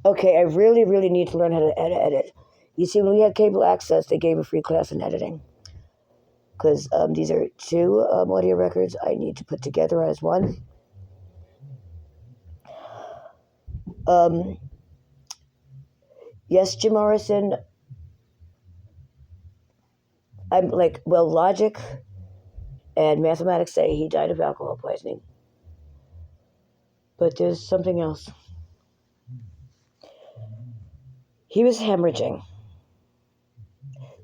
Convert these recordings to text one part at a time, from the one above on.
Okay, I really, really need to learn how to edit. You see, when we had cable access, they gave a free class in editing. Because these are two audio records I need to put together as one. Yes, Jim Morrison, I'm like, well, logic and mathematics say he died of alcohol poisoning. But there's something else. He was hemorrhaging.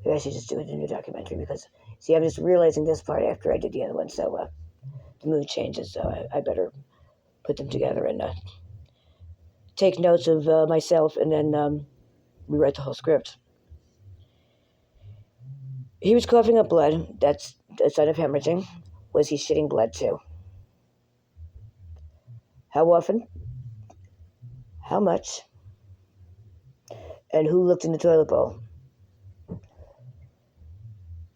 Maybe I should just do a new documentary because, see, I'm just realizing this part after I did the other one, so the mood changes, so I better put them together and take notes of myself and then rewrite the whole script. He was coughing up blood. That's a sign of hemorrhaging. Was he shitting blood too? How often? How much? And who looked in the toilet bowl?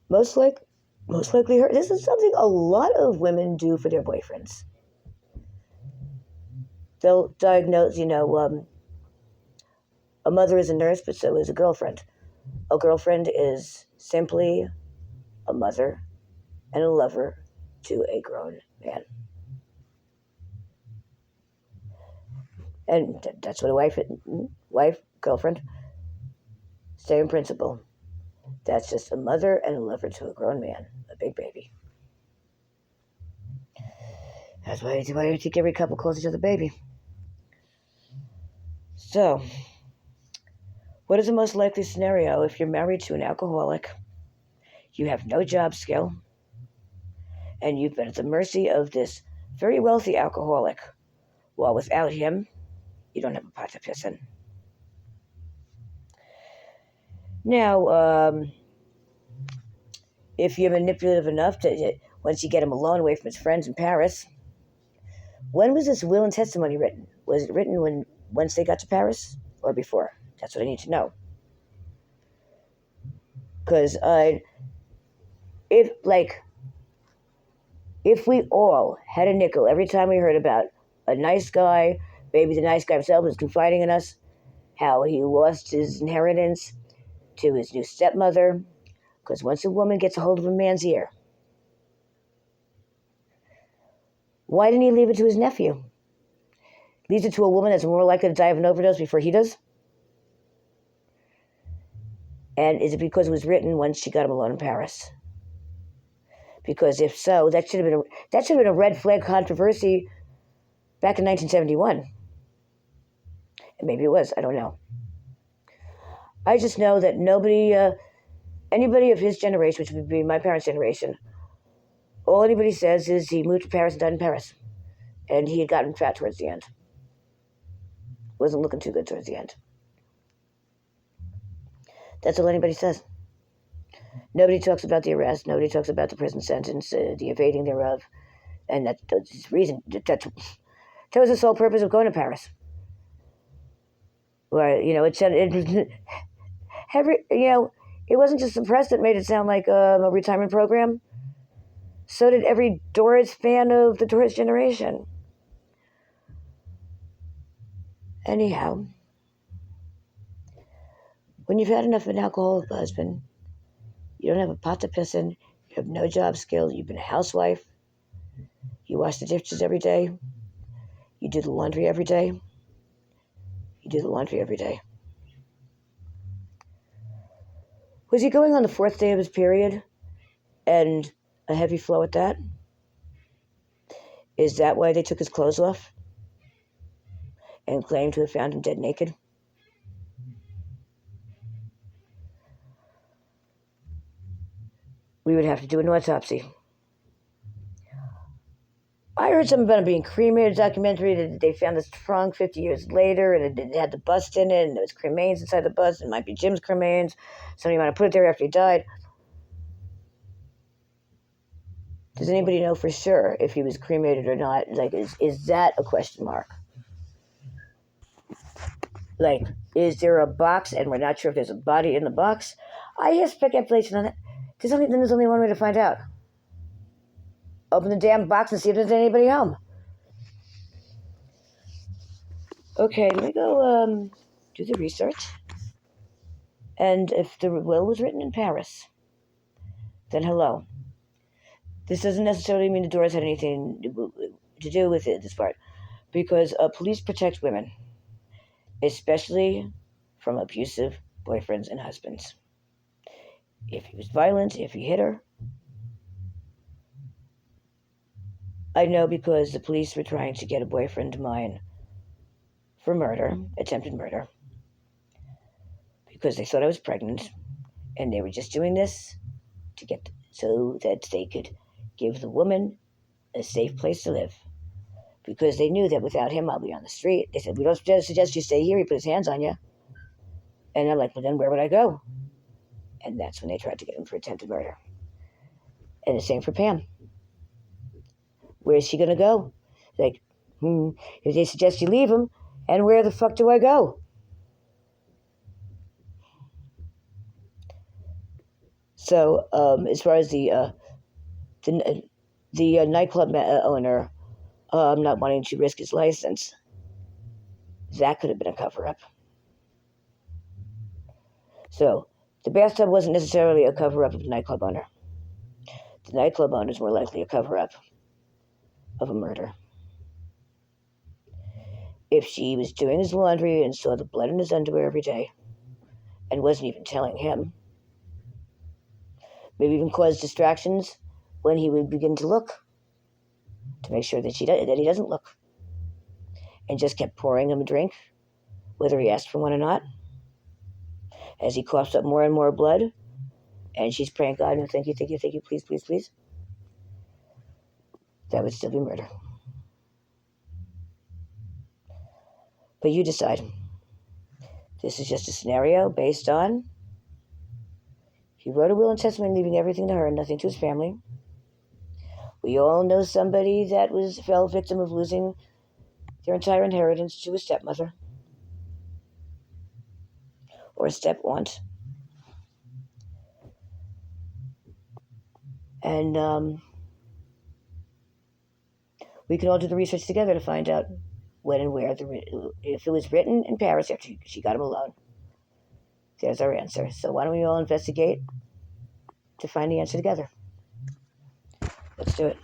Most likely her. This is something a lot of women do for their boyfriends. They'll diagnose, a mother is a nurse, but so is a girlfriend. A girlfriend is simply a mother and a lover to a grown man. And that's what a wife, girlfriend, same principle. That's just a mother and a lover to a grown man, a big baby. That's why I take every couple closer to the baby. So, what is the most likely scenario if you're married to an alcoholic, you have no job skill, and you've been at the mercy of this very wealthy alcoholic? Well, without him, you don't have a pot to piss in. Now, if you're manipulative enough to, once you get him alone away from his friends in Paris, when was this will and testimony written? Was it written once they got to Paris or before? That's what I need to know. Because if we all had a nickel every time we heard about a nice guy, maybe the nice guy himself was confiding in us, how he lost his inheritance to his new stepmother, because once a woman gets a hold of a man's ear, why didn't he leave it to his nephew? Leaves it to a woman that's more likely to die of an overdose before he does? And is it because it was written once she got him alone in Paris? Because if so, that should have been a red flag controversy back in 1971. And maybe it was, I don't know. I just know that anybody of his generation, which would be my parents' generation, all anybody says is he moved to Paris and died in Paris. And he had gotten fat towards the end. Wasn't looking too good towards the end. That's all anybody says. Nobody talks about the arrest. Nobody talks about the prison sentence, the evading thereof. And that's the reason. That was the sole purpose of going to Paris. Where, it said, it wasn't just the press that made it sound like a retirement program. So did every Doris fan of the Doris generation. Anyhow, when you've had enough of an alcoholic husband, you don't have a pot to piss in, you have no job skill, you've been a housewife, you wash the dishes every day, you do the laundry every day, Was he going on the 4th day of his period and a heavy flow at that? Is that why they took his clothes off and claimed to have found him dead naked? We would have to do an autopsy. I heard something about him being cremated, a documentary that they found this trunk 50 years later and it had the bust in it and there was cremains inside the bust. It might be Jim's cremains. Somebody might have put it there after he died. Does anybody know for sure if he was cremated or not? Like, is that a question mark? Like, is there a box and we're not sure if there's a body in the box? I hear speculation on that. There's only one way to find out. Open the damn box and see if there's anybody home. Okay, let me go do the research. And if the will was written in Paris, then hello. This doesn't necessarily mean the Doors had anything to do with it, this part, because police protect women, especially from abusive boyfriends and husbands. If he was violent, if he hit her, I know because the police were trying to get a boyfriend of mine for murder, attempted murder, because they thought I was pregnant, and they were just doing this to get so that they could give the woman a safe place to live. Because they knew that without him, I'll be on the street. They said, we don't suggest you stay here. He put his hands on you. And I'm like, well, then where would I go? And that's when they tried to get him for attempted murder. And the same for Pam. Where is she going to go? Like, if they suggest you leave him, and where the fuck do I go? So, as far as the nightclub owner not wanting to risk his license, that could have been a cover-up. So, the bathtub wasn't necessarily a cover-up of the nightclub owner. The nightclub owner is more likely a cover-up of a murder. If she was doing his laundry and saw the blood in his underwear every day and wasn't even telling him, maybe even caused distractions when he would begin to look to make sure that he doesn't look, and just kept pouring him a drink, whether he asked for one or not, as he coughs up more and more blood, and she's praying, God, no, thank you, please, please, please. That would still be murder. But you decide. This is just a scenario based on he wrote a will and testament leaving everything to her and nothing to his family. We all know somebody that fell victim of losing their entire inheritance to a stepmother or a step-aunt. And we can all do the research together to find out when and where, if it was written in Paris after she got him alone. There's our answer. So why don't we all investigate to find the answer together? Let's do it.